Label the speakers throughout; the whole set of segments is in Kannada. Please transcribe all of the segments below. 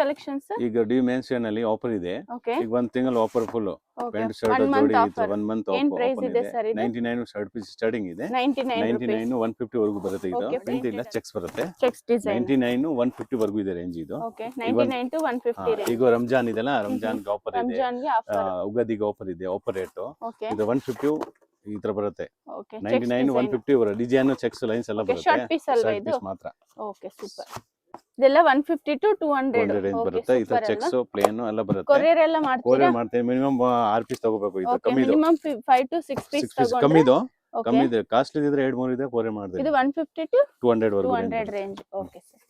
Speaker 1: ಕಲೆಕ್ಷನ್ಸ್
Speaker 2: ಈಗ ಡಿ ಮೆನ್ಷನ್ ಅಲ್ಲಿ ಆಫರ್ ಇದೆ.
Speaker 1: ಓಕೆ
Speaker 2: ಈಗ ಒಂದ್ ತಿಂಗಳು offer full
Speaker 1: okay
Speaker 2: pant shirt
Speaker 1: 1 month
Speaker 2: ಜೋಡಿ
Speaker 1: ಆಫರ್
Speaker 2: 1 ಮಂತ್
Speaker 1: ಏನ್
Speaker 2: ಆಫರ್
Speaker 1: ಪ್ರೈಸ್ ಇದೆ
Speaker 2: ಇದೆ.
Speaker 1: ಸರ್ ಇದು
Speaker 2: 99 ಶರ್ಟ್ ಪೀಸ್ ಸ್ಟಾರ್ಟಿಂಗ್ ಇದೆ.
Speaker 1: 99 ರೂಪೀಸ್
Speaker 2: 99 150 ವರೆಗೂ ಬರುತ್ತೆ ಇದು.
Speaker 1: Okay,
Speaker 2: ಪ್ರಿಂಟ್ ಇಲ್ಲ ಚೆಕ್ಸ್ ಬರುತ್ತೆ.
Speaker 1: ಚೆಕ್ಸ್ ಡಿಸೈನ್
Speaker 2: 99 150 ವರೆಗೂ ಇದೆ ರೇಂಜ್ ಇದು.
Speaker 1: ಓಕೆ 99 ಟು 150 ರೇಂಜ್
Speaker 2: ಈಗ ರಂಜಾನ್ ಇದೆಲ್ಲ ರಂಜಾನ್ ಗೆ ಆಫರ್ ಇದೆ.
Speaker 1: ರಂಜಾನ್ ಗೆ ಆಫರ್
Speaker 2: ಉಗಾದಿಗೆ ಆಫರ್ ಇದೆ. ಆಫರ್ ರೇಟ್
Speaker 1: ಓಕೆ
Speaker 2: ಇದು 150 ಈ ತರ ಬರುತ್ತೆ.
Speaker 1: ಓಕೆ
Speaker 2: 99 150 ಬರುತ್ತೆ. ಡಿಸೈನ್ ಚೆಕ್ಸ್ ಲೈನ್ಸ್ ಎಲ್ಲ ಬರುತ್ತೆ.
Speaker 1: ಶಾರ್ಟ್ ಪೀಸ್ ಅಲ್ವಾ
Speaker 2: ಶರ್ಟ್
Speaker 1: ಇದು
Speaker 2: ಪೀಸ್ ಮಾತ್ರ.
Speaker 1: ಓಕೆ ಸೂಪರ್ ಇದೆಲ್ಲ 150 ಟು 200
Speaker 2: ರೇಂಜ್ ಬರುತ್ತೆ. ಈ ತರ ಚೆಕ್ಸ್ ಪ್ಲೇನ್ ಎಲ್ಲ ಬರುತ್ತೆ.
Speaker 1: ಕೊರಿಯರ್ ಎಲ್ಲ ಮಾಡ್ತೀರಾ
Speaker 2: ಕೊರಿಯರ್ ಮಾಡ್ತೇವೆ. ಮಿನಿಮಮ್ 6 ಪೀಸ್ ತಗೋಬೇಕು. ಇದು
Speaker 1: ಓಕೆ
Speaker 2: ಕಮ್ಮಿ ಇದು.
Speaker 1: ಮಿನಿಮಮ್ 5 ಟು 6 ಪೀಸ್
Speaker 2: 6 ಪೀಸ್
Speaker 1: ತಗೊಂಡ್ರೆ
Speaker 2: ಕಮ್ಮಿ ಇದು.
Speaker 1: ಓಕೆ
Speaker 2: ಕಮ್ಮಿ ಇದೆ. ಕಾಸ್ಟ್ಲಿ ಇದ್ರೆ 2 3 ಇದೆ. ಕೊರಿಯರ್ ಮಾಡ್ತೀವಿ.
Speaker 1: ಇದು 150 ಟು
Speaker 2: 200 ವರೆಗೂ
Speaker 1: 200 ರೇಂಜ್ ಓಕೆ ಸರ್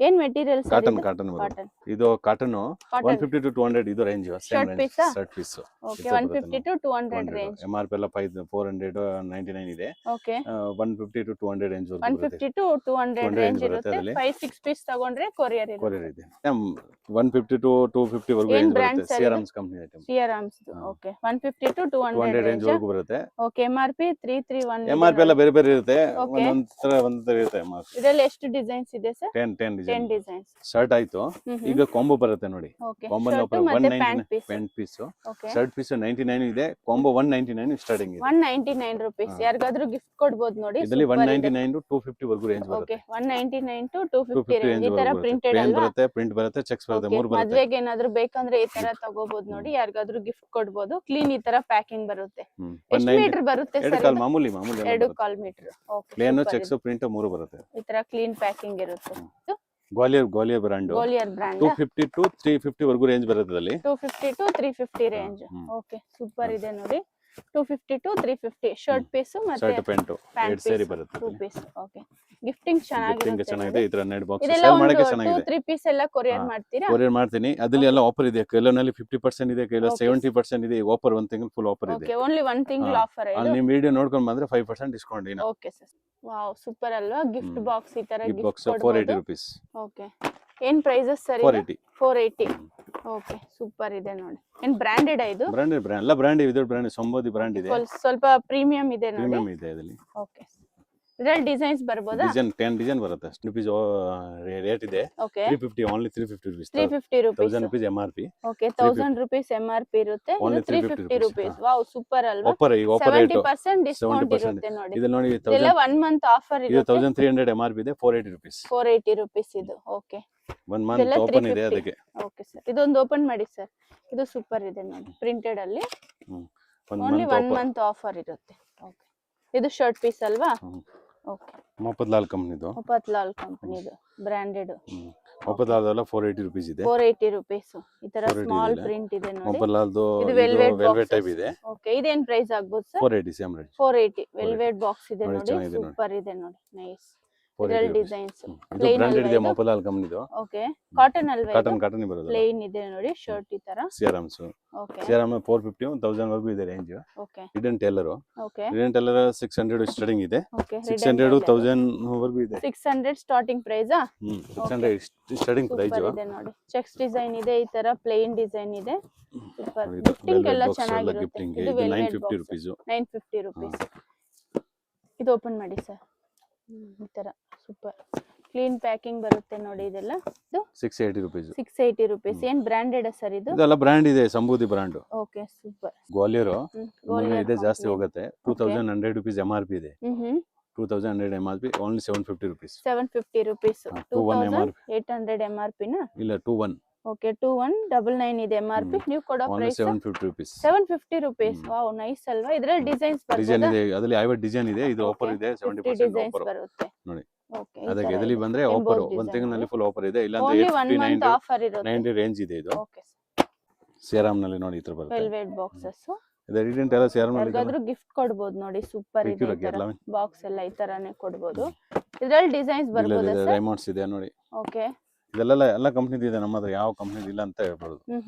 Speaker 1: ಏನ್ ಮೆಟೀರಿಯಲ್ ಸರ್
Speaker 2: ಕಾಟನ್
Speaker 1: ಇದು
Speaker 2: ಕಾಟನ್
Speaker 1: ಕಾಟನ್
Speaker 2: ಇದು ಕಾಟನ್
Speaker 1: ಕಾಟನ್
Speaker 2: 150 ಟು 200 ಇದು ರೇಂಜ್
Speaker 1: Shirt piece ಆ?
Speaker 2: Shirt piece
Speaker 1: okay 150 to 200 range
Speaker 2: MRP ಎಲ್ಲ 499 ಇದೆ.
Speaker 1: ಓಕೆ
Speaker 2: 150 ಟು 200 ರೇಂಜ್ ವರೆಗೂ ಬರುತ್ತೆ.
Speaker 1: 150 ಟು 200
Speaker 2: 200
Speaker 1: ರೇಂಜ್
Speaker 2: ಬರುತ್ತೆ
Speaker 1: ಇರುತ್ತೆ
Speaker 2: ಅದ್ರಲ್ಲಿ.
Speaker 1: 5 6 ಪೀಸ್ ತಗೊಂಡ್ರೆ ಕೊರಿಯರ್ ಇರುತ್ತೆ
Speaker 2: ಕೊರಿಯರ್ ಇದೆ. 150 ಟು 250 ವರೆಗೂ
Speaker 1: ಏನ್
Speaker 2: ರೇಂಜ್
Speaker 1: brand
Speaker 2: ಬರುತ್ತೆ.
Speaker 1: sir ಇದು?
Speaker 2: CRMS company item
Speaker 1: CRMS okay 150 to 200
Speaker 2: 200 range
Speaker 1: range
Speaker 2: ವರೆಗೂ ಬರುತ್ತೆ.
Speaker 1: ಓಕೆ MRP 331
Speaker 2: MRP ಎಲ್ಲ ಬೇರೆ ಬೇರೆ ಇರುತ್ತೆ.
Speaker 1: Okay.
Speaker 2: ಒಂದೊಂದ್ ಇರುತ್ತೆ MRP.
Speaker 1: ಇದರಲ್ಲಿ ಎಷ್ಟು ಡಿಸೈನ್ಸ್ ಇದೆ ಸರ್
Speaker 2: 10
Speaker 1: 10
Speaker 2: ಡಿಸೈನ್
Speaker 1: ಡಿಸೈನ್ಸ್
Speaker 2: ಶರ್ಟ್ ಆಯ್ತು. ಈಗ ಕಾಂಬೋ ಬರುತ್ತೆ ನೋಡಿ.
Speaker 1: ಓಕೆ
Speaker 2: ಕಾಂಬೋ
Speaker 1: ಶರ್ಟ್ ಮತ್ತೆ pant piece
Speaker 2: pant piece
Speaker 1: okay
Speaker 2: shirt piece 99 ಇದೆ. ಕಾಂಬೋ 199 ಸ್ಟಾರ್ಟಿಂಗ್ ಇದೆ.
Speaker 1: 199 ರೂಪೀಸ್ ಯಾರಿಗಾದ್ರೂ ಗಿಫ್ಟ್ ಕೊಡಬಹುದು ನೋಡಿ
Speaker 2: ಇದರಲ್ಲಿ 199 ಟು 250 ವರೆಗೂ ರೇಂಜ್ ಬರುತ್ತೆ.
Speaker 1: ಓಕೆ 199 ಟು 250
Speaker 2: 250
Speaker 1: ರೇಂಜ್ ಈ
Speaker 2: ರೇಂಜ್
Speaker 1: ತರ ಪ್ರಿಂಟೆಡ್
Speaker 2: ಪ್ಲೇನ್
Speaker 1: ಅಲ್ವಾ
Speaker 2: ಬರುತ್ತೆ, ಪ್ರಿಂಟ್ ಬರುತ್ತೆ, ಚೆಕ್ಸ್ ಬರುತ್ತೆ, ಮೂರು ಬರುತ್ತೆ.
Speaker 1: ಮದ್ವೆಗೆ ಏನಾದ್ರು ಬೇಕಂದ್ರೆ ಈ ತರ ತಗೋಬಹುದು ನೋಡಿ ಯಾರಿಗಾದ್ರೂ ಗಿಫ್ಟ್ ಕೊಡಬಹುದು ಕ್ಲೀನ್ ಈ ತರ ಪ್ಯಾಕಿಂಗ್ ಬರುತ್ತೆ ಎಷ್ಟು ಮೀಟರ್ ಬರುತ್ತೆ
Speaker 2: ಎರಡು
Speaker 1: ಸರ್
Speaker 2: ಕಾಲ್ ಮಾಮೂಲಿ
Speaker 1: 2.5 meter okay
Speaker 2: plain checks print ಮೂರು ಬರುತ್ತೆ.
Speaker 1: ಈ ತರ ಕ್ಲೀನ್ ಪ್ಯಾಕಿಂಗ್ ಇರುತ್ತೆ
Speaker 2: Gwalior brand
Speaker 1: Gwalior brand
Speaker 2: 250 to 350 ವರೆಗೂ ರೇಂಜ್ ಬರುತ್ತೆ ಅದರಲ್ಲಿ.
Speaker 1: 250 ಟು 350 ರೇಂಜ್ ಓಕೆ ಸೂಪರ್ ಇದೆ ನೋಡಿ 250 ಟು 350 ಶರ್ಟ್ ಪೀಸ್ ಮತ್ತೆ
Speaker 2: ಶರ್ಟ್ ಪ್ಯಾಂಟ್ ಎರಡು ಸೇರಿ ಬರುತ್ತೆ.
Speaker 1: 2 ಪೀಸ್ ಓಕೆ ಗಿಫ್ಟಿಂಗ್
Speaker 2: ಗಿಫ್ಟಿಂಗ್ ಚೆನ್ನಾಗಿದೆ.
Speaker 1: ಚೆನ್ನಾಗಿರುತ್ತೆ
Speaker 2: ಈ ತರ ನೆಟ್ ಬಾಕ್ಸ್
Speaker 1: ಇದೆಲ್ಲ
Speaker 2: ಸೇಲ್
Speaker 1: ಒಂದು
Speaker 2: ಮಾಡಕ್ಕೆ
Speaker 1: 2
Speaker 2: ಚೆನ್ನಾಗಿದೆ.
Speaker 1: 3 ಪೀಸ್ ಎಲ್ಲ ಕೊರಿಯರ್ ಮಾಡ್ತೀರಾ
Speaker 2: ಕೊರಿಯರ್ ಮಾಡ್ತೀನಿ. ಅದ್ರಲ್ಲಿ ಎಲ್ಲ ಆಫರ್ ಇದೆ. ಕೆಲವೊಂದಲ್ಲಿ 50% ಇದೆ, ಕೆಲವು 70% ಇದೆ. ಆಫರ್ ಒಂದು ತಿಂಗಳು ಫುಲ್ ಆಫರ್ ಇದೆ.
Speaker 1: ಓಕೆ ಓನ್ಲಿ 1 ತಿಂಗಳು ಆಫರ್
Speaker 2: ಅಲ್ಲಿ ನಿಮ್ಮ ವಿಡಿಯೋ ನೋಡ್ಕೊಂಡು ಬಂದ್ರೆ 5% ಡಿಸ್ಕೌಂಟ್ ಇದೆ.
Speaker 1: ಓಕೆ ಸರ್ ವಾವ್ ಸೂಪರ್ ಅಲ್ವಾ ಗಿಫ್ಟ್ ಬಾಕ್ಸ್ ಈ ತರ
Speaker 2: gift box
Speaker 1: gift
Speaker 2: 480 rupees.
Speaker 1: Okay ಏನ್ ಪ್ರೈಸಸ್ ಸರ್
Speaker 2: 480
Speaker 1: 480 ಓಕೆ ಸೂಪರ್ ಇದೆ ನೋಡಿ ಏನ್ ಬ್ರಾಂಡೆಡ್ ಇದು
Speaker 2: ಬ್ರಾಂಡ್ ಎಲ್ಲ ಬ್ರಾಂಡ್ ಇದೆ. ಬ್ರಾಂಡ್ ಸಂಬೋಧಿ ಬ್ರಾಂಡ್ ಇದೆ.
Speaker 1: ಸ್ವಲ್ಪ ಪ್ರೀಮಿಯಂ ಇದೆ ನೋಡಿ
Speaker 2: ಪ್ರೀಮಿಯಂ ಇದೆ ಅದರಲ್ಲಿ.
Speaker 1: ಓಕೆ ಇದರಲ್ಲಿ ಡಿಸೈನ್ಸ್ ಬರ್ಬೋದಾ
Speaker 2: ಡಿಸೈನ್ 10 ಡಿಸೈನ್ ಬರುತ್ತೆ. ರೂಪೀಸ್ ರೇಟ್ ಇದೆ.
Speaker 1: Okay
Speaker 2: 350 only 350 rupees.
Speaker 1: 350 rupees
Speaker 2: 1000 rupees MRP.
Speaker 1: Okay 1000 rupees MRP ಇರುತ್ತೆ
Speaker 2: Only
Speaker 1: ಇದು 350 ರೂಪೀಸ್ ವಾವ್ ಸೂಪರ್ ಅಲ್ವಾ
Speaker 2: ಆಫರ್ ಈ ಆಫರ್ ರೇಟ್
Speaker 1: 70% ಡಿಸ್ಕೌಂಟ್ ಇರುತ್ತೆ ನೋಡಿ
Speaker 2: ಇದು ನೋಡಿ.
Speaker 1: ಇದೆಲ್ಲ 1 ಮಂತ್ ಆಫರ್
Speaker 2: ಇದು
Speaker 1: ಇರುತ್ತೆ
Speaker 2: 1300 MRP ಇದೆ. 480 ರೂಪೀಸ್.
Speaker 1: 480 ರೂಪೀಸ್ ಇದು ಓಕೆ
Speaker 2: 1 ಮಂತ್ ಓಪನ್ ಇದೆ ಅದಕ್ಕೆ.
Speaker 1: ಓಕೆ ಸರ್ ಇದೊಂದು ಓಪನ್ ಮಾಡಿ ಸರ್ ಇದು ಸೂಪರ್ ಇದೆ ನೋಡಿ ಪ್ರಿಂಟೆಡ್ ಅಲ್ಲಿ ಓನ್ಲಿ 1 ಮಂತ್ ಆಫರ್ ಇರುತ್ತೆ ಓಕೆ ಇದು ಶರ್ಟ್ ಪೀಸ್ ಅಲ್ವಾ ಓಕೆ
Speaker 2: ಮೊಹಮ್ಮದ್ ಕಂಪನಿದು
Speaker 1: ಮೊಹಮ್ಮದ್ ಕಂಪನಿದು ಬ್ರಾಂಡೆಡ್
Speaker 2: ಮೊಹಮ್ಮದ್ ಎಲ್ಲ 480 ರೂಪೀಸ್ ಇದೆ.
Speaker 1: 480 ರೂಪೀಸ್ ಈ ತರ ಸ್ಮಾಲ್ ಪ್ರಿಂಟ್ ಇದೆ ನೋಡಿ
Speaker 2: ಮೊಹಮ್ಮದ್
Speaker 1: ಇದು
Speaker 2: ವೆಲ್ವೆಟ್ ಟೈಪ್ ಇದೆ.
Speaker 1: ಓಕೆ ಇದೇನ್ ಪ್ರೈಸ್ ಆಗ್ಬೋದು sir
Speaker 2: 480 same rate.
Speaker 1: 480 velvet box ಇದೆ
Speaker 2: ನೋಡಿ,
Speaker 1: ನೋಡಿ
Speaker 2: ಚೆನ್ನಾಗಿದೆ ನೋಡಿ.
Speaker 1: ಸೂಪರ್ ಇದೆ ನೋಡಿ ನೈಸ್
Speaker 2: 480
Speaker 1: ಇದರಲ್ಲಿ
Speaker 2: rupees.
Speaker 1: ಡಿಸೈನ್ಸ್
Speaker 2: ಇದು ಬ್ರಾಂಡೆಡ್ ಇದೆ. ಮೊಹಮ್ಮದ್ ಕಂಪನಿದು
Speaker 1: ಓಕೆ ಕಾಟನ್ ಅಲ್ವಾ
Speaker 2: ಕಾಟನ್ ಬರೋದು.
Speaker 1: ಪ್ಲೇನ್ ಇದೆ ನೋಡಿ ಶರ್ಟ್ ಈ ತರ
Speaker 2: ಸಿಆರ್ಎಮ್ಸ್
Speaker 1: ಓಕೆ
Speaker 2: ಸಿಆರ್ಎಮ್ 450 1000 ವರೆಗೂ ಇದೆ range.
Speaker 1: Okay
Speaker 2: hidden tailor
Speaker 1: okay
Speaker 2: 600 starting ಇದೆ.
Speaker 1: ಓಕೆ
Speaker 2: 600 1000 ವರೆಗೂ ಇದೆ.
Speaker 1: 600 ಸ್ಟಾರ್ಟಿಂಗ್ ಪ್ರೈಸ್
Speaker 2: 600 ಸ್ಟಾರ್ಟಿಂಗ್ ಪ್ರೈಸ್.
Speaker 1: ಇದೆ ನೋಡಿ ಚೆಕ್ಸ್ ಡಿಸೈನ್ ಇದೆ ಈ ತರ ಪ್ಲೇನ್ ಡಿಸೈನ್ ಇದೆ ಸೂಪರ್
Speaker 2: ಇದು
Speaker 1: ಗಿಫ್ಟಿಂಗ್ ಎಲ್ಲ
Speaker 2: box ಎಲ್ಲ
Speaker 1: ಚೆನ್ನಾಗಿರುತ್ತೆ
Speaker 2: gifting
Speaker 1: ಇದು
Speaker 2: ಇದು
Speaker 1: ವೆಲ್ವೆಟ್
Speaker 2: 950 ರೂಪೀಸ್.
Speaker 1: 950 ರೂಪೀಸ್ ಇದು ಓಪನ್ ಮಾಡಿ ಸರ್ ಈ ತರ ಸೂಪರ್ ಕ್ಲೀನ್ ಪ್ಯಾಕಿಂಗ್ ಬರುತ್ತೆ ನೋಡಿ ಇದೆಲ್ಲ ಇದು
Speaker 2: 680 ರೂಪೀಸ್.
Speaker 1: 680 ರೂಪೀಸ್ ಏನ್ ಬ್ರಾಂಡೆಡ್ ಸರ್ ಇದು
Speaker 2: ಇದೆಲ್ಲ ಬ್ರಾಂಡ್ ಇದೆ. ಸಂಬೋಧಿ ಬ್ರಾಂಡ್
Speaker 1: ಓಕೆ ಸೂಪರ್
Speaker 2: ಗ್ವಾಲಿಯರ್ ಇದೆ. ಜಾಸ್ತಿ ಹೋಗುತ್ತೆ. 2100 ರೂಪೀಸ್ MRP ಇದೆ. 2100 MRP only 750 rupees.
Speaker 1: 750 rupees
Speaker 2: 21 MRP
Speaker 1: 800 MRP ನ
Speaker 2: ಇಲ್ಲ 21
Speaker 1: ಓಕೆ 2199 ಇದೆ MRP ನೀವು ಕೊಡೋ
Speaker 2: only
Speaker 1: price
Speaker 2: 750 rupees.
Speaker 1: 750 rupees wow nice ಅಲ್ವಾ ಇದರಲ್ಲಿ ಡಿಸೈನ್ಸ್
Speaker 2: ಡಿಸೈನ್
Speaker 1: ಬರುತ್ತೆ
Speaker 2: ಇದೆ. ಅದರಲ್ಲಿ 50 ಡಿಸೈನ್ ಇದೆ. ಇದು ಆಫರ್ ಇದೆ 70%
Speaker 1: ಡಿಸೈನ್ಸ್
Speaker 2: ಆಫರ್
Speaker 1: ಬರುತ್ತೆ
Speaker 2: ನೋಡಿ.
Speaker 1: ಓಕೆ
Speaker 2: ಅದಕ್ಕೆ ಇದರಲ್ಲಿ ಬಂದ್ರೆ ಆಫರ್ ಒಂದು ತಿಂಗಳಲ್ಲಿ ಫುಲ್ ಆಫರ್ ಇದೆ. ಇಲ್ಲ ಅಂದ್ರೆ
Speaker 1: ಓನ್ಲಿ 1 ಮಂತ್
Speaker 2: 859
Speaker 1: ಆಫರ್ ಇರುತ್ತೆ
Speaker 2: 90 ರೇಂಜ್ ಇದೆ. ಇದು
Speaker 1: ಓಕೆ
Speaker 2: ಸಿಆರ್ಎಂ ನಲ್ಲಿ ನೋಡಿ ಈ ತರ ಬರುತ್ತೆ.
Speaker 1: ವೆಲ್ವೆಟ್ ಬಾಕ್ಸಸ್
Speaker 2: ಇದು ರಿಟರ್ನ್ ಎಲ್ಲ ಸಿಆರ್ಎಂ ನಲ್ಲಿ
Speaker 1: ಯಾರಿಗಾದ್ರೂ ಗಿಫ್ಟ್ ಕೊಡಬಹುದು ನೋಡಿ ಸೂಪರ್ ಇದೆ
Speaker 2: Secure
Speaker 1: ಈ ತರ
Speaker 2: ಆಗಿರಲ್ಲ.
Speaker 1: ಬಾಕ್ಸ್ ಎಲ್ಲ ಈ ತರಾನೇ ಕೊಡಬಹುದು ಇದರಲ್ಲಿ ಡಿಸೈನ್ಸ್ ಬರ್ಬೋದಾ ಸರ್
Speaker 2: ರೈಮಂಡ್ಸ್ ಇದೆ ನೋಡಿ.
Speaker 1: ಓಕೆ
Speaker 2: ಇದೆಲ್ಲ ಎಲ್ಲ ಕಂಪನಿದು ಇದೆ. ನಮ್ಮ ಹತ್ರ ಯಾವ ಕಂಪನಿ ಇಲ್ಲ ಅಂತ ಹೇಳ್ಬೋದು.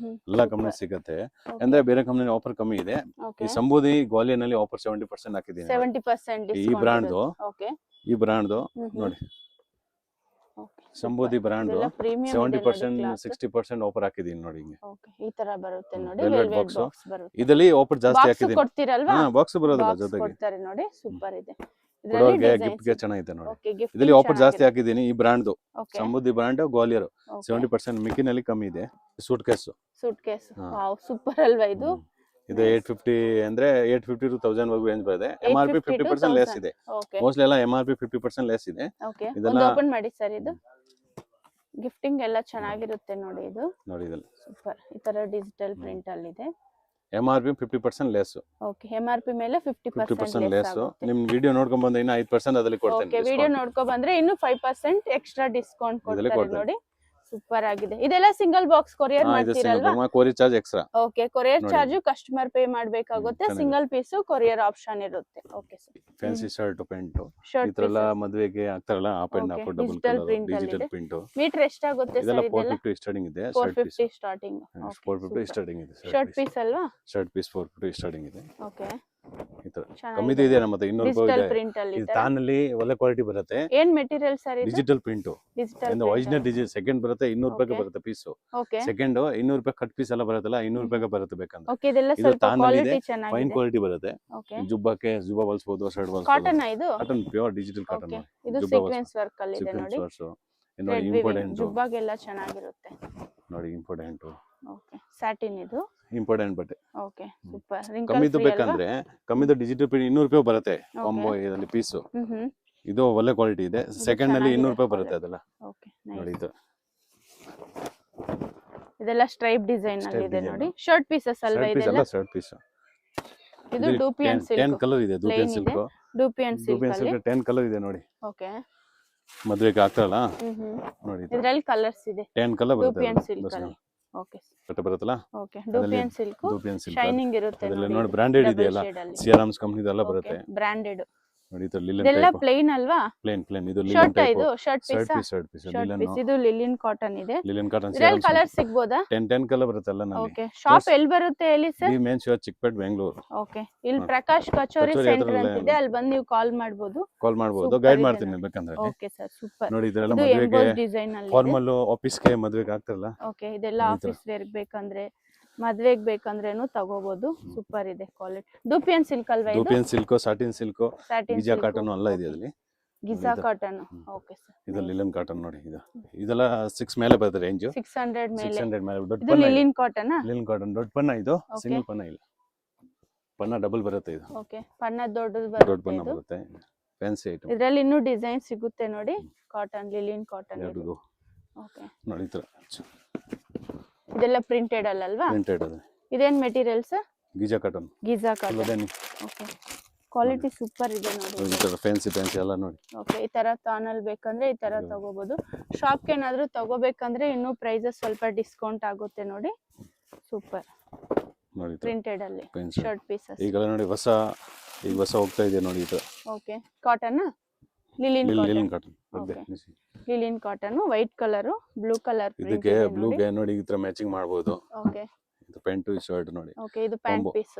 Speaker 2: ಎಲ್ಲ ಕಂಪನಿ ಸಿಗುತ್ತೆ. ಅಂದ್ರೆ ಬೇರೆ ಕಂಪನಿ ಆಫರ್ ಕಮ್ಮಿ ಇದೆ.
Speaker 1: ಓಕೆ
Speaker 2: ಈ ಸಂಬೋಧಿ ಗ್ವಾಲಿಯರ್ ನಲ್ಲಿ ಆಫರ್ 70% ಹಾಕಿದ್ದೀನಿ.
Speaker 1: 70%
Speaker 2: ಈ ಬ್ರಾಂಡ್
Speaker 1: ಓಕೆ
Speaker 2: ಈ ಬ್ರಾಂಡ್ ನೋಡಿ ಸಂಬೋಧಿ ಬ್ರಾಂಡ್ 70% 60% ಆಫರ್ ಹಾಕಿದ್ದೀನಿ ನೋಡಿ. ಹಿಂಗೆ
Speaker 1: ಓಕೆ ಈ ತರ ಬರುತ್ತೆ ನೋಡಿ
Speaker 2: Velvet
Speaker 1: ವೆಲ್ವೆಟ್
Speaker 2: box.
Speaker 1: ಬಾಕ್ಸ್ ಬರುತ್ತೆ
Speaker 2: ಇದರಲ್ಲಿ ಆಫರ್ ಜಾಸ್ತಿ
Speaker 1: ಬಾಕ್ಸ್
Speaker 2: ಹಾಕಿದ್ದೀನಿ.
Speaker 1: ಕೊಡ್ತೀರಲ್ವಾ
Speaker 2: ಬಾಕ್ಸ್ ಬರೋದಿಲ್ಲ
Speaker 1: ಬಾಕ್ಸ್
Speaker 2: ಜೊತೆಗೆ.
Speaker 1: ಕೊಡ್ತಾರೆ ನೋಡಿ ಸೂಪರ್ ಇದೆ
Speaker 2: ಕೊಡೋರ್ಗೆ ಗಿಫ್ಟ್ ಗೆ ಚೆನ್ನಾಗಿದೆ ನೋಡಿ.
Speaker 1: ಓಕೆ ಗಿಫ್ಟ್
Speaker 2: ಇದರಲ್ಲಿ ಆಫರ್ ಜಾಸ್ತಿ ಹಾಕಿದ್ದೀನಿ ಈ ಬ್ರಾಂಡ್
Speaker 1: ಓಕೆ
Speaker 2: ಸಮೃದ್ಧಿ ಬ್ರಾಂಡ್ ಗ್ವಾಲಿಯರ್ 70% ಮಿಕ್ಕಿನಲ್ಲಿ ಕಮ್ಮಿ ಇದೆ. ಸೂಟ್ ಕೇಸ್
Speaker 1: ವಾವ್ ಸೂಪರ್ ಅಲ್ವಾ ಇದು.
Speaker 2: ಇದು 850 ಅಂದ್ರೆ 850 to 1000 ವರೆಗೂ ರೇಂಜ್ ಬರುತ್ತೆ. MRP 50% ಲೆಸ್ ಇದೆ. ಮೋಸ್ಟ್ಲಿ ಎಲ್ಲ MRP 50% ಲೆಸ್ ಇದೆ.
Speaker 1: ಓಕೆ ಒಂದು ಓಪನ್ ಮಾಡಿ ಸರ್. ಇದು ಗಿಫ್ಟಿಂಗ್ ಎಲ್ಲ ಚೆನ್ನಾಗಿರುತ್ತೆ ನೋಡಿ. ಇದು
Speaker 2: ನೋಡಿ ಇದಲ್ಲ
Speaker 1: ಸೂಪರ್. ಈ ತರ ಡಿಜಿಟಲ್ ಪ್ರಿಂಟ್ ಅಲ್ಲಿ ಇದೆ.
Speaker 2: MRP 50% less.
Speaker 1: ಓಕೆ MRP ಮೇಲೆ 50%
Speaker 2: ಲೆಸ್. ನಿಮ್ ವಿಡಿಯೋ ನೋಡ್ಕೊಂಡ್ ಬಂದ್ರೆ ಇನ್ನು 5% ಅದರಲ್ಲಿ ಕೊಡ್ತೇನೆ.
Speaker 1: ಓಕೆ ವಿಡಿಯೋ ನೋಡ್ಕೊಂಡ್ ಬಂದ್ರೆ ಇನ್ನು 5% ಎಕ್ಸ್ಟ್ರಾ ಡಿಸ್ಕೌಂಟ್ ಕೊಡ್ತಾರೆ ನೋಡಿ. ಸೂಪರ್ ಆಗಿದೆ. ಇದೆಲ್ಲ ಸಿಂಗಲ್ ಬಾಕ್ಸ್ ಕೊರಿಯರ್ ಮಾಡ್ತೀರಲ್ವಾ?
Speaker 2: Courier charge extra.
Speaker 1: Okay courier charge customer pay ಮಾಡಬೇಕಾಗುತ್ತೆ. ಸಿಂಗಲ್ ಪೀಸ್ ಕೊರಿಯರ್ ಆಪ್ಷನ್ ಇರುತ್ತೆ. Okay sir.
Speaker 2: Fancy shirt pant ಇತರೆಲ್ಲ ಮದುವೆಗೆ ಆಗ್ತಾರಲ್ಲ ಆ ಪ್ಯಾಂಟ್ ಹಾಕೋ double colour digital print.
Speaker 1: Meter ಎಷ್ಟಾಗುತ್ತೆ ಸರ್ ಇದೆಲ್ಲ?
Speaker 2: 450 ಸ್ಟಾರ್ಟಿಂಗ್ ಇದೆ.
Speaker 1: 450 ಸ್ಟಾರ್ಟಿಂಗ್.
Speaker 2: 450 ಸ್ಟಾರ್ಟಿಂಗ್ ಇದೆ.
Speaker 1: ಶರ್ಟ್ ಪೀಸ್ ಅಲ್ವಾ?
Speaker 2: ಶರ್ಟ್ ಪೀಸ್ 450 ಸ್ಟಾರ್ಟಿಂಗ್ ಇದೆ.
Speaker 1: ಓಕೆ
Speaker 2: ಕಮ್ಮಿ ಇದೆ ನಮ್ಮ ಹತ್ರ 200 ರೂಪಾಯಿ ಇದೆ.
Speaker 1: ಪ್ರಿಂಟ್ ಅಲ್ಲಿ
Speaker 2: ಇದು ತಾನಲ್ಲಿ ಒಳ್ಳೆ ಕ್ವಾಲಿಟಿ ಬರುತ್ತೆ.
Speaker 1: ಏನ್ ಮೆಟೀರಿಯಲ್ ಸರ್ ಇದು?
Speaker 2: Digital print. ಒಂದು ಒರಿಜಿನಲ್ ಡಿಜಿಟಲ್ ಸೆಕೆಂಡ್ ಬರುತ್ತೆ 200 ರೂಪಾಯಿಗೆ ಬರುತ್ತೆ ಪೀಸ್.
Speaker 1: ಓಕೆ
Speaker 2: ಸೆಕೆಂಡ್ 200 ರೂಪಾಯಿ ಕಟ್ ಪೀಸ್ ಎಲ್ಲ ಬರುತ್ತಲ್ಲ 200 ರೂಪಾಯಿಗೆ ಬರುತ್ತೆ ಬೇಕಂದ್ರೆ.
Speaker 1: ಓಕೆ ಇದೆಲ್ಲ ಸ್ವಲ್ಪ ಕ್ವಾಲಿಟಿ ಚೆನ್ನಾಗಿದೆ.
Speaker 2: ಫೈನ್ ಕ್ವಾಲಿಟಿ ಬರುತ್ತೆ.
Speaker 1: ಓಕೆ
Speaker 2: ಜುಬ್ಬಾ ಬಳಸಬಹುದು, ಶರ್ಟ್ ಬಳಸಬಹುದು.
Speaker 1: ಕಾಟನ್ ಇದು?
Speaker 2: Cotton pure digital cotton.
Speaker 1: ಇದು ಸೀಕ್ವೆನ್ಸ್ ವರ್ಕ್ ಅಲ್ಲಿ ಇದೆ ನೋಡಿ.
Speaker 2: ನೋಡಿ ಇಂಪಾರ್ಟೆಂಟ್
Speaker 1: ಜುಬ್ಬಾಗೆಲ್ಲ ಚೆನ್ನಾಗಿರುತ್ತೆ
Speaker 2: ನೋಡಿ. ಇಂಪಾರ್ಟೆಂಟ್.
Speaker 1: ಓಕೆ ಸ್ಯಾಟಿನ್ ಇದು
Speaker 2: ಇಂಪಾರ್ಟೆಂಟ್ ಬಟ್ಟೆ.
Speaker 1: Okay super.
Speaker 2: ಕಮ್ಮಿದು ಬೇಕಂದ್ರೆ ಕಮ್ಮಿದು ಡಿಜಿಟಲ್ ಪ್ರಿಂಟ್ 200 ರೂಪಾಯಿ ಬರುತ್ತೆ ಕಾಂಬೋ ಇದರಲ್ಲಿ ಪೀಸ್. ಇದು ಒಳ್ಳೆ ಕ್ವಾಲಿಟಿ ಇದೆ. ಸೆಕೆಂಡ್ ನಲ್ಲಿ 200 ರೂಪಾಯಿ ಬರುತ್ತೆ ಅದೆಲ್ಲ.
Speaker 1: ಓಕೆ
Speaker 2: ನೋಡಿ ಇದು
Speaker 1: ಇದೆಲ್ಲ ಸ್ಟ್ರೈಪ್ ಡಿಸೈನ್ ಅಲ್ಲಿ ಇದೆ ನೋಡಿ. ಶರ್ಟ್ ಪೀಸಸ್ ಅಲ್ವಾ ಇದೆಲ್ಲ?
Speaker 2: Shirt piece.
Speaker 1: ಇದು ಡೂಪಿಯನ್ ಸಿಲ್ಕ್
Speaker 2: 10 ಕಲರ್ ಇದೆ. ಡೂಪಿಯನ್ ಸಿಲ್ಕ್.
Speaker 1: ಡೂಪಿಯನ್ ಸಿಲ್ಕ್ ಅಲ್ಲಿ
Speaker 2: 10 ಕಲರ್ ಇದೆ ನೋಡಿ.
Speaker 1: ಓಕೆ
Speaker 2: ಮದುವೆಗೆ ಆಗ್ತಾರಲ್ಲ ನೋಡಿ.
Speaker 1: ಇದರಲ್ಲಿ ಕಲರ್ಸ್ ಇದೆ.
Speaker 2: 10 ಕಲರ್ ಬರುತ್ತೆ
Speaker 1: ಡೂಪಿಯನ್ ಸಿಲ್ಕ್ ಅಲ್ಲಿ. ಓಕೆ
Speaker 2: ಕಟ್ ಬರುತ್ತಲ್ಲ.
Speaker 1: ಓಕೆ ಡೂಪಿಯನ್ ಸಿಲ್ಕ್ ಶೈನಿಂಗ್ ಇರುತ್ತೆ
Speaker 2: ನೋಡಿ. ಬ್ರಾಂಡೆಡ್ ಇದೆಯಲ್ಲ ಸಿಯಾರಾಮ್ಸ್ ಕಂಪನಿ ಇದೆಲ್ಲ ಬರುತ್ತೆ.
Speaker 1: ಬ್ರಾಂಡೆಡ್
Speaker 2: ನೋಡಿ. ಇದು ಲಿಲನ್
Speaker 1: ಇದೆಲ್ಲ ಪ್ಲೇನ್ ಅಲ್ವಾ?
Speaker 2: ಪ್ಲೇನ್ ಇದು ಲಿಲನ್
Speaker 1: ಶರ್ಟ್.
Speaker 2: ಟೈಪ್.
Speaker 1: ಇದು ಶರ್ಟ್ ಪೀಸ್. ಇದು ಲಿಲಿನ್ ಕಾಟನ್ ಇದೆ.
Speaker 2: ಲಿಲನ್ ಕಾಟನ್
Speaker 1: ಇದರಲ್ಲಿ ಕಲರ್ ಸಿಗಬಹುದಾ?
Speaker 2: 10 ಕಲರ್ ಬರುತ್ತಲ್ಲ ನನಗೆ.
Speaker 1: ಓಕೆ ಶಾಪ್ ಎಲ್ಲಿ ಬರುತ್ತೆ ಹೇಳಿ ಸರ್?
Speaker 2: The main shop Chickpet Bengaluru.
Speaker 1: Okay ಇಲ್ಲಿ ಪ್ರಕಾಶ್ ಕಚೋರಿ ಸೆಂಟರ್ ಅಂತ ಇದೆ. ಅಲ್ಲಿ ಬಂದು ನೀವು ಕಾಲ್ ಮಾಡಬಹುದು.
Speaker 2: ಗೈಡ್ ಮಾಡ್ತೀನಿ ಬೇಕಂದ್ರೆ.
Speaker 1: Okay sir super.
Speaker 2: ನೋಡಿ ಇದೆಲ್ಲ
Speaker 1: ಇದು
Speaker 2: ಮದುವೆಗೆ
Speaker 1: ಎಂಬೋಸ್ ಡಿಸೈನ್ ಅಲ್ಲಿ ಇದೆ.
Speaker 2: ಫಾರ್ಮಲ್ ಆಫೀಸ್ ಗೆ ಮದುವೆಗೆ ಆಗ್ತಾರಲ್ಲ.
Speaker 1: ಓಕೆ ಇದೆಲ್ಲ ಆಫೀಸ್ ವೇರ್ ಬೇಕಂದ್ರೆ ಮದ್ವೆಗೆ ಬೇಕಂದ್ರೇನು ತಗೋಬಹುದು. ಸೂಪರ್ ಇದೆ ಕ್ವಾಲಿಟಿ. ಡೂಪಿಯನ್ ಸಿಲ್ಕ್ ಅಲ್ವಾ ಇದು?
Speaker 2: Dupion silk, satin silk, ಗಿಜಾ cotton ಎಲ್ಲ ಇದೆ ಅದರಲ್ಲಿ.
Speaker 1: ಗಿಜಾ ಕಾಟನ್. Okay sir.
Speaker 2: ಇದು ಲಿಲನ್ ಕಾಟನ್ ನೋಡಿ. ಇದೆಲ್ಲ 6 ಮೇಲೆ ಬರುತ್ತೆ ರೇಂಜ್.
Speaker 1: 600 ಮೇಲೆ.
Speaker 2: 600 ಮೇಲೆ ದೊಡ್ಡ
Speaker 1: ಇದು ಲಿಲಿನ್ ಕಾಟನ್.
Speaker 2: ಲಿಲನ್ ಕಾಟನ್ ದೊಡ್ಡ ಪನ್ನ. ಇದು ಸಿಂಗಲ್ ಪನ್ನ ಇಲ್ಲ. ಪನ್ನ ಡಬಲ್ ಬರುತ್ತೆ ಇದು.
Speaker 1: ಓಕೆ ಪನ್ನ ದೊಡ್ಡದು ಬರುತ್ತೆ.
Speaker 2: ದೊಡ್ಡ ಪನ್ನ ಬರುತ್ತೆ. Fancy item.
Speaker 1: ಇದರಲ್ಲಿ ಇನ್ನೂ ಡಿಸೈನ್ ಸಿಗುತ್ತೆ ನೋಡಿ. ಕಾಟನ್ ಲಿಲಿನ್ ಕಾಟನ್ ಇದು. ಓಕೆ
Speaker 2: ನೋಡಿ
Speaker 1: ಇದೆಲ್ಲ ಪ್ರಿಂಟೆಡ್ ಅಲ್ವಾ?
Speaker 2: ಪ್ರಿಂಟೆಡ್ ಅದು.
Speaker 1: ಇದೇನ್ material sir?
Speaker 2: Giza cotton.
Speaker 1: Giza cotton. Okay quality super ಇದೆ ನೋಡಿ.
Speaker 2: ಈ ತರ ಫ್ಯಾನ್ಸಿ ಎಲ್ಲ ನೋಡಿ.
Speaker 1: ಓಕೆ ಈ ತರ ತಾನಲ್ಲಿ ಬೇಕಂದ್ರೆ ಈ ತರ ತಗೋಬಹುದು. ಶಾಪ್ಗೆ ಏನಾದ್ರೂ ತಗೋಬೇಕಂದ್ರೆ ಇನ್ನೂ ಪ್ರೈಸಸ್ ಸ್ವಲ್ಪ ಡಿಸ್ಕೌಂಟ್ ಆಗುತ್ತೆ ನೋಡಿ. ಸೂಪರ್
Speaker 2: ನೋಡಿ
Speaker 1: ಪ್ರಿಂಟೆಡ್ ಅಲ್ಲಿ ಶರ್ಟ್ ಪೀಸಸ್.
Speaker 2: ಈಗ ನೋಡಿ ಹೊಸ ಹೋಗ್ತಾ ಇದೆ ನೋಡಿ ಇದು.
Speaker 1: Okay cotton linen
Speaker 2: cotton.
Speaker 1: Linen cotton white colour blue colour
Speaker 2: ಇದಕ್ಕೆ ಬ್ಲೂಗೆ ನೋಡಿ ಈ ತರ ಮ್ಯಾಚಿಂಗ್ ಮಾಡಬಹುದು.
Speaker 1: ಓಕೆ
Speaker 2: ಇದು ಪ್ಯಾಂಟ್ ಶರ್ಟ್ ನೋಡಿ.
Speaker 1: ಓಕೆ ಇದು ಪ್ಯಾಂಟ್ ಪೀಸ್.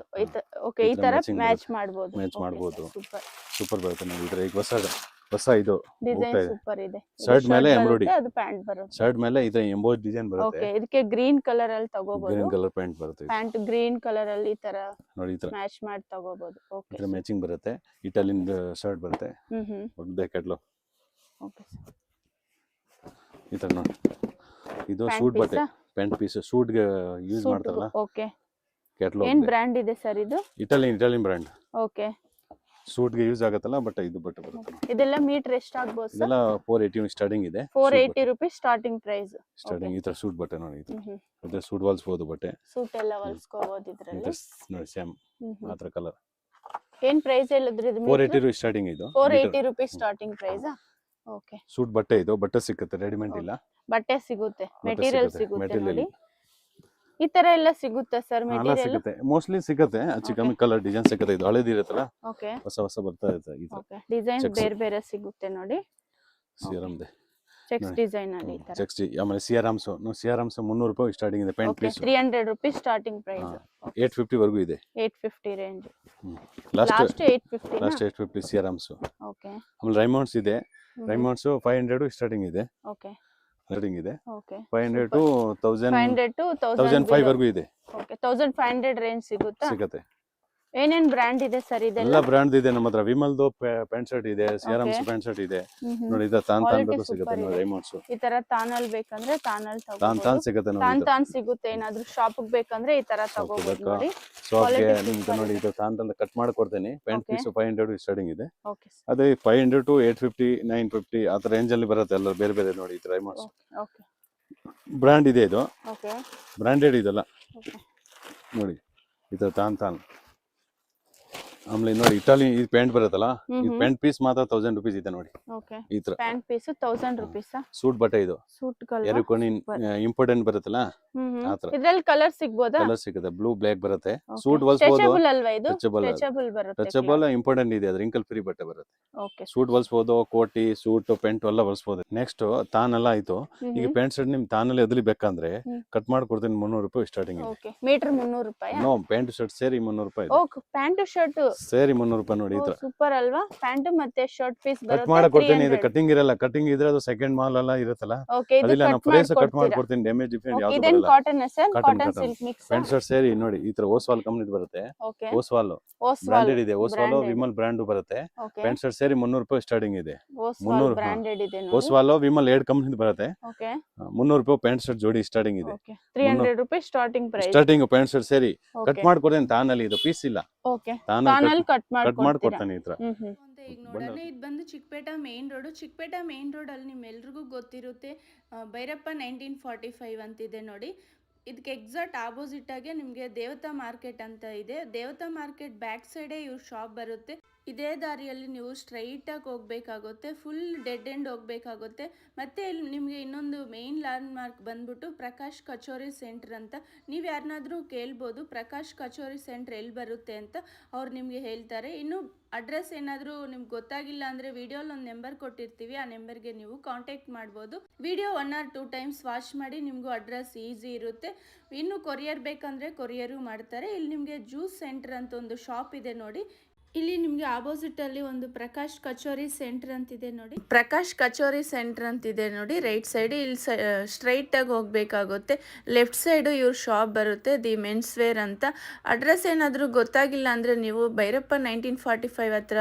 Speaker 1: ಓಕೆ ಈ ತರ ಮ್ಯಾಚ್ ಮಾಡಬಹುದು.
Speaker 2: ಸೂಪರ್ ಬರುತ್ತೆ ನೋಡಿ. ಇದ್ರ ಈಗ ಹೊಸ ಇದು
Speaker 1: ಡಿಸೈನ್ ಸೂಪರ್ ಇದೆ.
Speaker 2: ಶರ್ಟ್ ಮೇಲೆ ಎಂಬ್ರಾಯ್ಡರಿ.
Speaker 1: ಅದು ಪ್ಯಾಂಟ್ ಬರುತ್ತೆ.
Speaker 2: ಶರ್ಟ್ ಮೇಲೆ ಇದು ಎಂಬೋಸ್ ಡಿಸೈನ್ ಬರುತ್ತೆ.
Speaker 1: ಓಕೆ ಇದಕ್ಕೆ ಗ್ರೀನ್ ಕಲರ್ ಅಲ್ಲಿ ತಗೋಬಹುದು.
Speaker 2: ಗ್ರೀನ್ ಕಲರ್ ಪ್ಯಾಂಟ್ ಬರುತ್ತೆ.
Speaker 1: ಪ್ಯಾಂಟ್ ಗ್ರೀನ್ ಕಲರ್ ಅಲ್ಲಿ ಈ ತರ
Speaker 2: ನೋಡಿ. ಈ ತರ
Speaker 1: ಮ್ಯಾಚ್ ಮಾಡಿ ತಗೋಬಹುದು. ಓಕೆ
Speaker 2: ಇದರ ಮ್ಯಾಚಿಂಗ್ ಬರುತ್ತೆ. ಇಟಾಲಿಯನ್ ಶರ್ಟ್ ಬರುತ್ತೆ. ಒಳ್ಳೆ ಕ್ಯಾಟಲಾಗ್.
Speaker 1: ಓಕೆ
Speaker 2: ಈ ತರ ನೋಡಿ. ಇದು ಸೂಟ್ ಬಟ್ಟೆ ಪ್ಯಾಂಟ್ ಪೀಸ್ ಸೂಟ್ ಗೆ ಯೂಸ್ ಮಾಡ್ತಾರಲ್ಲ.
Speaker 1: Okay
Speaker 2: catalogue.
Speaker 1: ಏನ್ ಬ್ರಾಂಡ್ ಇದೆ ಸರ್ ಇದು?
Speaker 2: Italian brand.
Speaker 1: ಓಕೆ
Speaker 2: ಸೂಟ್ ಗೆ ಯೂಸ್ ಆಗುತ್ತಲ್ಲ ಬಟ್ ಇದು ಬಟ್ಟೆ ಬರುತ್ತೆ.
Speaker 1: ಇದೆಲ್ಲ ಮೀಟರ್ ಎಷ್ಟು ಆಗ್ಬೋದು ಸರ್?
Speaker 2: ಇದೆಲ್ಲ 480 ಸ್ಟಾರ್ಟಿಂಗ್ ಇದೆ.
Speaker 1: 480 ರೂಪೀಸ್ ಸ್ಟಾರ್ಟಿಂಗ್ ಪ್ರೈಸ್.
Speaker 2: ಸ್ಟಾರ್ಟಿಂಗ್ ಈ ತರ ಸೂಟ್ ಬಟ್ಟೆ ನೋಡಿ. ಇದು ಸೂಟ್ ಹೊಲಿಸಬಹುದು ಬಟ್ಟೆ.
Speaker 1: ಸೂಟ್ ಎಲ್ಲ ಹೊಲಿಸ್ಕೋಬಹುದು ಇದರಲ್ಲಿ
Speaker 2: ನೋಡಿ. ಸೇಮ್ ಮಾತ್ರ ಕಲರ್.
Speaker 1: ಏನ್ ಪ್ರೈಸ್ ಹೇಳಿದ್ರಿ ಇದು?
Speaker 2: 480 ರೂಪಾಯಿ ಸ್ಟಾರ್ಟಿಂಗ್ ಇದು.
Speaker 1: 480 rupees starting price. Okay
Speaker 2: suit ಬಟ್ಟೆ ಇದು. ಬಟ್ಟೆ ಸಿಗುತ್ತೆ ರೆಡಿಮೇಡ್ ಇಲ್ಲ.
Speaker 1: ಬಟ್ಟೆ ಸಿಗುತ್ತೆ. ಮೆಟೀರಿಯಲ್ ಸಿಗುತ್ತೆ ನೋಡಿ. ಈ ತರ ಎಲ್ಲ ಸಿಗುತ್ತೆ ಸರ್ ಮೆಟೀರಿಯಲ್?
Speaker 2: ಸಿಗುತ್ತೆ ಮೋಸ್ಟ್ಲಿ ಸಿಗುತ್ತೆ. ಹೆಚ್ಚು ಕಮ್ಮಿ ಕಲರ್ ಡಿಸೈನ್ ಸಿಗುತ್ತೆ. ಇದು ಹಳೇದು ಇರುತ್ತಲ್ಲ.
Speaker 1: ಓಕೆ
Speaker 2: ಹೊಸ ಬರ್ತಾ ಇರುತ್ತೆ. ಈ ತರ
Speaker 1: ಓಕೆ ಡಿಸೈನ್ ಬೇರೆ ಸಿಗುತ್ತೆ ನೋಡಿ.
Speaker 2: ಸಿಯಾರಾಮ್ ದೆ
Speaker 1: ಚೆಕ್ಸ್ ಡಿಸೈನ್ ಅಲ್ಲಿ ಈ ತರ.
Speaker 2: ಚೆಕ್ಸ್ ಆಮೇಲೆ ಸಿಯಾರಾಮ್ಸ್ 300 ರೂಪಾಯಿ ಸ್ಟಾರ್ಟಿಂಗ್ ಇದೆ ಪ್ಯಾಂಟ್ ಪೀಸ್.
Speaker 1: 300 ರೂಪಾಯಿ ಸ್ಟಾರ್ಟಿಂಗ್ ಪ್ರೈಸ್.
Speaker 2: 850 ವರೆಗೂ ಇದೆ.
Speaker 1: 850 range.
Speaker 2: Last
Speaker 1: 850
Speaker 2: last 850 Siyaram's.
Speaker 1: Okay
Speaker 2: ಆಮೇಲೆ ರೈಮೌಂಡ್ಸ್ ಇದೆ. ರೈಮೌಂಡ್ಸ್ 500 ಸ್ಟಾರ್ಟಿಂಗ್ ಇದೆ.
Speaker 1: ಓಕೆ
Speaker 2: ಸ್ಟಾರ್ಟಿಂಗ್ ಇದೆ.
Speaker 1: ಓಕೆ
Speaker 2: 500 to 1000
Speaker 1: 500 to
Speaker 2: 1005 ವರೆಗೂ ಇದೆ.
Speaker 1: ಓಕೆ 1500 ರೇಂಜ್ ಸಿಗುತ್ತೆ. ಏನೇನ್ ಬ್ರ್ಯಾಂಡ್ ಇದೆ ಸರ್ ಇದೆಲ್ಲ?
Speaker 2: ಎಲ್ಲ ಬ್ರ್ಯಾಂಡ್ ಇದೆ ನಮ್ಮ ಹತ್ರ. ವಿಮಲ್ದು ಪ್ಯಾಂಟ್ ಶರ್ಟ್ ಇದೆ, ಸಿಯಾರಮ್ಸ್
Speaker 1: Okay.
Speaker 2: ಪ್ಯಾಂಟ್ ಶರ್ಟ್ ಇದೆ
Speaker 1: ಹ್ಮ್.
Speaker 2: ನೋಡಿ. ಇದು ತಾನ್
Speaker 1: Quality
Speaker 2: ಬೇಕು ಸಿಗುತ್ತೆ
Speaker 1: super
Speaker 2: ನೋಡಿ.
Speaker 1: ಇದೆ.
Speaker 2: ರೈಮಂಡ್ಸ್
Speaker 1: ಈ ತರ ತಾನಲ್ಲಿ ಬೇಕಂದ್ರೆ ತಾನಲ್ಲಿ
Speaker 2: ತಾನ್
Speaker 1: ತಗೋಬಹುದು.
Speaker 2: ಸಿಗುತ್ತೆ ನೋಡಿ. ಇದು
Speaker 1: ತಾನ್ ಸಿಗುತ್ತೆ. ಏನಾದ್ರೂ ಶಾಪ್ ಬೇಕಂದ್ರೆ ಈ ತರ ತಗೋಬಹುದು
Speaker 2: ಬೇಕಾ?
Speaker 1: ನೋಡಿ.
Speaker 2: ಶಾಪ್ಗೆ
Speaker 1: Quality
Speaker 2: ನಿಮ್ಗೆ
Speaker 1: super
Speaker 2: ನೋಡಿ. ಇದು ತಾನ್ದಲ್ಲಿ ಕಟ್ ಮಾಡಿ ಕೊಡ್ತೀನಿ. Pant
Speaker 1: Okay.
Speaker 2: ಪೀಸ್ 500 ಸ್ಟಾರ್ಟಿಂಗ್ ಇದೆ.
Speaker 1: ಓಕೆ
Speaker 2: ಅದೇ 500 to 850 950 ಆ ತರ ರೇಂಜ್ ಅಲ್ಲಿ ಬರುತ್ತೆ. ಎಲ್ಲ ಬೇರೆ ಬೇರೆ ನೋಡಿ. ಈ ರೈಮಂಡ್ಸ್
Speaker 1: ಓಕೆ
Speaker 2: ಬ್ರ್ಯಾಂಡ್ ಇದೆ. ಇದು
Speaker 1: ಓಕೆ
Speaker 2: ಬ್ರಾಂಡೆಡ್ ಇದೆಲ್ಲ
Speaker 1: ಓಕೆ
Speaker 2: ನೋಡಿ. ಇದು ತಾನ್ ಆಮೇಲೆ ನೋಡಿ ಇಟಾಲಿ ಈ ಪ್ಯಾಂಟ್ ಬರುತ್ತಲ್ಲ, ಈ ಪ್ಯಾಂಟ್ ಪೀಸ್ ಮಾತ್ರ 1000 rupees ಇದೆ ನೋಡಿ.
Speaker 1: ಓಕೆ
Speaker 2: ಈ ತರ
Speaker 1: ಪ್ಯಾಂಟ್ ಪೀಸ್ 1000 rupees.
Speaker 2: ಸೂಟ್ ಬಟ್ಟೆ ಇದು.
Speaker 1: ಸೂಟ್ ಗಳು
Speaker 2: ಎರುಕೋನಿ ಇಂಪಾರ್ಟೆಂಟ್ ಬರುತ್ತಲ್ಲ ಆ ತರ
Speaker 1: ಇದ್ರಲ್ಲಿ ಕಲರ್ ಸಿಗಬಹುದಾ?
Speaker 2: ಕಲರ್ ಸಿಗುತ್ತೆ. ಬ್ಲೂ ಬ್ಲಾಕ್ ಬರುತ್ತೆ. ಸೂಟ್ ಹೊಲ್ಸ್ಬೋದು.
Speaker 1: ಸ್ಟ್ರೆಚಬಲ್ ಅಲ್ವಾ ಇದು?
Speaker 2: Stretchable.
Speaker 1: ಸ್ಟ್ರೆಚಬಲ್ ಬರುತ್ತೆ.
Speaker 2: ಟಚಬಲ್ ಇಂಪಾರ್ಟೆಂಟ್ ಇದೆ. ಅದು ರಿಂಕಲ್ ಫ್ರೀ ಬಟ್ಟೆ ಬರುತ್ತೆ.
Speaker 1: ಓಕೆ
Speaker 2: ಸೂಟ್ ಹೊಲ್ಸ್ಬೋದು, ಕೋಟಿ ಸೂಟ್ ಪ್ಯಾಂಟ್ ಎಲ್ಲ ಹೊಲ್ಸ್ಬೋದು. ನೆಕ್ಸ್ಟ್ ತಾನ್ ಎಲ್ಲ ಆಯ್ತು. ಈಗ ಪ್ಯಾಂಟ್ ಶರ್ಟ್ ನಿಮ್ ತಾನಲ್ಲಿ ಅದ್ರಲ್ಲಿ ಬೇಕಂದ್ರೆ ಕಟ್ ಮಾಡಿ ಕೊಡ್ತೀನಿ. 300 ರೂಪಾಯಿ ಸ್ಟಾರ್ಟಿಂಗ್ ಇದೆ.
Speaker 1: ಓಕೆ ಮೀಟರ್ 300 ರೂಪಾಯಿ?
Speaker 2: ನೋ, ಪ್ಯಾಂಟ್ ಶರ್ಟ್ ಸೇರಿ 300 ರೂಪಾಯಿ ಇದೆ.
Speaker 1: ಓಕೆ ಪ್ಯಾಂಟ್ ಶರ್ಟ್
Speaker 2: ಸೇರಿ 300 ರೂಪಾಯಿ ನೋಡಿ. ಈ ತರ
Speaker 1: ಸೂಪರ್ ಅಲ್ವಾ? ಪ್ಯಾಂಟ್ ಮತ್ತೆ ಶರ್ಟ್ ಪೀಸ್
Speaker 2: ಕಟ್
Speaker 1: ಬರುತ್ತೆ.
Speaker 2: ಮಾಡಿ ಕೊಡ್ತೀನಿ. ಇದು ಕಟಿಂಗ್ ಇರಲ್ಲ. ಕಟಿಂಗ್ ಇದ್ರೆ ಅದು ಸೆಕೆಂಡ್ ಮಾಲ್ ಎಲ್ಲ ಇರುತ್ತಲ್ಲ,
Speaker 1: ಓಕೆ ಇದು
Speaker 2: ಅದಿಲ್ಲ. ನಾನು
Speaker 1: ಕಟ್
Speaker 2: ಪ್ಲೇಸ್ ಕಟ್ ಮಾಡಿ
Speaker 1: ಮಾಡಿ
Speaker 2: ಕೊಡ್ತೀನಿ. ಡ್ಯಾಮೇಜ್ ಡಿಫೆಂಡ್ ಯಾವ್ದು
Speaker 1: ಇದೇನ್
Speaker 2: ಬರಲ್ಲ.
Speaker 1: Cotton sir?
Speaker 2: Cotton,
Speaker 1: cotton
Speaker 2: cotton.
Speaker 1: Silk mix.
Speaker 2: Pant shirt ಸೇರಿ ನೋಡಿ. ಈ ತರ ಓಸ್ವಾಲ್ ಕಂಪನಿ ಬರುತ್ತೆ.
Speaker 1: ಓಕೆ
Speaker 2: ಓಸ್ವಾಲ್
Speaker 1: ಓಸ್ವಾಲ್
Speaker 2: ಬ್ರಾಂಡೆಡ್ ಇದೆ. ಓಸ್ವಾಲ್
Speaker 1: branded.
Speaker 2: ವಿಮಲ್ ಬ್ರಾಂಡ್ ಬರುತ್ತೆ.
Speaker 1: ಓಕೆ
Speaker 2: ಪ್ಯಾಂಟ್ ಶರ್ಟ್ ಸೇರಿ 300 ರೂಪಾಯಿ ಸ್ಟಾರ್ಟಿಂಗ್ ಇದೆ.
Speaker 1: ಓಸ್ವಾಲ್
Speaker 2: 300,
Speaker 1: ಬ್ರಾಂಡೆಡ್ ಇದೆ ನೋಡಿ.
Speaker 2: ಓಸ್ವಾಲ್ ವಿಮಲ್ 2 ಕಂಪನಿ ಬರುತ್ತೆ.
Speaker 1: ಓಕೆ
Speaker 2: 300 ರೂಪಾಯಿ ಪ್ಯಾಂಟ್ ಶರ್ಟ್ ಜೋಡಿ ಸ್ಟಾರ್ಟಿಂಗ್ ಇದೆ.
Speaker 1: ಓಕೆ 300 ರೂಪಾಯಿ starting price.
Speaker 2: Starting pant shirt ಸೇರಿ ಕಟ್
Speaker 1: ಓಕೆ
Speaker 2: ಮಾಡಿ ಕೊಡ್ತೀನಿ. ತಾನಲ್ಲಿ ಇದು ಪೀಸ್ ಇಲ್ಲ.
Speaker 1: ಓಕೆ
Speaker 2: ತಾನಲ್ಲಿ
Speaker 1: ತಾನಲ್ಲಿ ಕಟ್
Speaker 2: ಕಟ್ ಮಾಡಿ
Speaker 1: ಮಾಡಿ
Speaker 2: ಕೊಡ್ತಾನೆ ಈ ತರ.
Speaker 3: ಅಂತ ಈಗ ನೋಡೋಣ. ಇದು ಬಂದು ಚಿಕ್ಕಪೇಟ ಮೇನ್ ರೋಡು. ಚಿಕ್ಕಪೇಟ ಮೇನ್ ರೋಡಲ್ಲಿ ನಿಮ್ಮೆಲ್ರಿಗೂ ಗೊತ್ತಿರುತ್ತೆ ಭೈರಪ್ಪ 1945 ಅಂತಿದೆ ನೋಡಿ. ಇದಕ್ಕೆ ಎಕ್ಸಾಕ್ಟ್ ಆಪೋಸಿಟ್ ಆಗಿ ನಿಮಗೆ ದೇವತಾ ಮಾರ್ಕೆಟ್ ಅಂತ ಇದೆ. ದೇವತಾ ಮಾರ್ಕೆಟ್ ಬ್ಯಾಕ್ ಸೈಡೇ ಇವ್ರ ಶಾಪ್ ಬರುತ್ತೆ. ಇದೇ ದಾರಿಯಲ್ಲಿ ನೀವು ಸ್ಟ್ರೈಟಾಗಿ ಹೋಗಬೇಕಾಗುತ್ತೆ. ಫುಲ್ ಡೆಡ್ ಎಂಡ್ ಹೋಗಬೇಕಾಗುತ್ತೆ. ಮತ್ತು ಇಲ್ಲಿ ನಿಮಗೆ ಇನ್ನೊಂದು ಮೇನ್ ಲ್ಯಾಂಡ್ ಮಾರ್ಕ್ ಬಂದ್ಬಿಟ್ಟು ಪ್ರಕಾಶ್ ಕಚೋರಿ ಸೆಂಟರ್ ಅಂತ. ನೀವು ಯಾರನ್ನಾದ್ರೂ ಕೇಳ್ಬೋದು ಪ್ರಕಾಶ್ ಕಚೋರಿ ಸೆಂಟರ್ ಎಲ್ಲಿ ಬರುತ್ತೆ ಅಂತ. ಅವ್ರು ನಿಮಗೆ ಹೇಳ್ತಾರೆ. ಇನ್ನು ಅಡ್ರೆಸ್ ಏನಾದರೂ ನಿಮ್ಗೆ ಗೊತ್ತಾಗಿಲ್ಲ ಅಂದರೆ ವಿಡಿಯೋಲಿ ಒಂದು ನಂಬರ್ ಕೊಟ್ಟಿರ್ತೀವಿ. ಆ ನಂಬರ್ಗೆ ನೀವು ಕಾಂಟ್ಯಾಕ್ಟ್ ಮಾಡ್ಬೋದು. ವಿಡಿಯೋ 1 or 2 times ವಾಚ್ ಮಾಡಿ ನಿಮಗೂ ಅಡ್ರೆಸ್ ಈಸಿ ಇರುತ್ತೆ. ಇನ್ನು ಕೊರಿಯರ್ ಬೇಕಂದರೆ ಕೊರಿಯರು ಮಾಡ್ತಾರೆ. ಇಲ್ಲಿ ನಿಮಗೆ ಜ್ಯೂಸ್ ಸೆಂಟರ್ ಅಂತ ಒಂದು ಶಾಪ್ ಇದೆ ನೋಡಿ. ಇಲ್ಲಿ ನಿಮಗೆ ಆಪೋಸಿಟ್ ಅಲ್ಲಿ ಒಂದು ಪ್ರಕಾಶ್ ಕಚೋರಿ ಸೆಂಟರ್ ಅಂತಿದೆ ನೋಡಿ. ಪ್ರಕಾಶ್ ಕಚೋರಿ ಸೆಂಟರ್ ಅಂತಿದೆ ನೋಡಿ ರೈಟ್ ಸೈಡ್. ಇಲ್ಲಿ ಸ್ಟ್ರೈಟ್ ಆಗಿ ಹೋಗ್ಬೇಕಾಗುತ್ತೆ. ಲೆಫ್ಟ್ ಸೈಡ್ ಇವ್ರ ಶಾಪ್ ಬರುತ್ತೆ ದಿ ಮೆನ್ಸ್ ವೇರ್ ಅಂತ. ಅಡ್ರೆಸ್ ಏನಾದರೂ ಗೊತ್ತಾಗಿಲ್ಲ ಅಂದರೆ ನೀವು ಭೈರಪ್ಪ 1945 ಹತ್ರ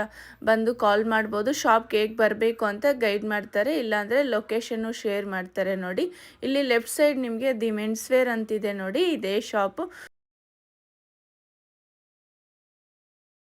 Speaker 3: ಬಂದು ಕಾಲ್ ಮಾಡ್ಬೋದು. ಶಾಪ್ಗೆ ಹೇಗೆ ಬರಬೇಕು ಅಂತ ಗೈಡ್ ಮಾಡ್ತಾರೆ. ಇಲ್ಲಾಂದರೆ ಲೊಕೇಶನ್ನು ಶೇರ್ ಮಾಡ್ತಾರೆ ನೋಡಿ. ಇಲ್ಲಿ ಲೆಫ್ಟ್ ಸೈಡ್ ನಿಮಗೆ ದಿ ಮೆನ್ಸ್ ವೇರ್ ಅಂತಿದೆ ನೋಡಿ. ಇದೇ ಶಾಪು.